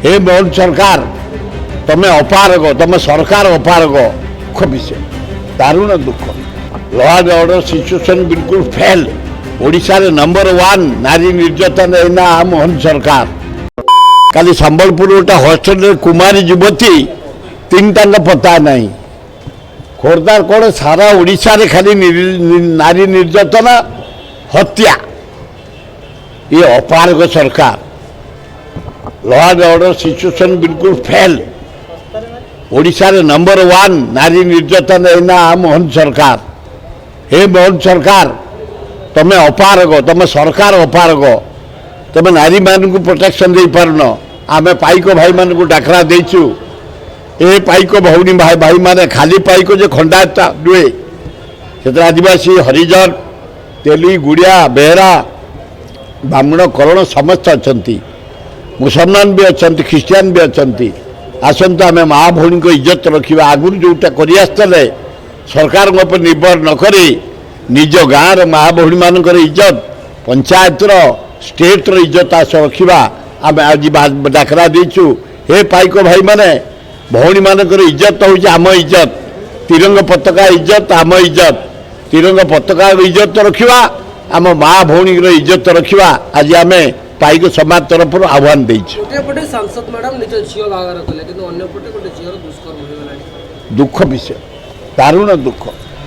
हे मोहन सरकार तमें अपारग तुम सरकार अपारग दुख विषय दारुण दुख लॉ एंड ऑर्डर सिचुएशन बिल्कुल फेल ओडिशा रे नंबर 1 नारी निर्यातन एना मोहन सरकार काली संबलपुर गोटे हॉस्टल कुमारी युवती 3 टांग पता नहीं खोर्धा कौन सारा ओडिशा रे खाली नारी निर्यातन हत्या ये अपारग सरकार लॉ एंड ऑर्डर सिचुएशन बिल्कुल फेल ओडिशा रे नंबर 1 नारी निर्यातन एना मोहन सरकार हे मोहन सरकार तमें अपारग तुम सरकार अपारग तुम नारी मान को प्रोटेक्शन दे पारन आमे पाइक भाई मान को डाकरा देचु ए पाइक भौनी भाई भाई माने खाली पाइक जो खंडायत दुए से आदिवासी हरिजन तेली गुड़िया बेहरा ब्राह्मण करण समस्त अच्छा मुसलमान भी अच्छा ख्रीस्टियान भी अच्छा आसतु आम माँ भौणी को इज्जत रखा आगुरी जोटा कर सरकार पर निर्भर नक निज गाँव माँ भौणी मान इज्जत पंचायत स्टेट इज्जत आस रखा आम आज डाकरा देचु हे पाइक भाई माने भौणी मान इज्जत हूँ आम इज्जत तिरंग पताका इज्जत आम इज्जत तिरंग पताका इज्जत रखा आम माँ भौणी इज्जत रखा आज आम पाइक समाज तरफ आह्वान देपटे सांसद मैडम निज झील बाहर कले कि दुष्कर्म दुख विषय दारुण दुख।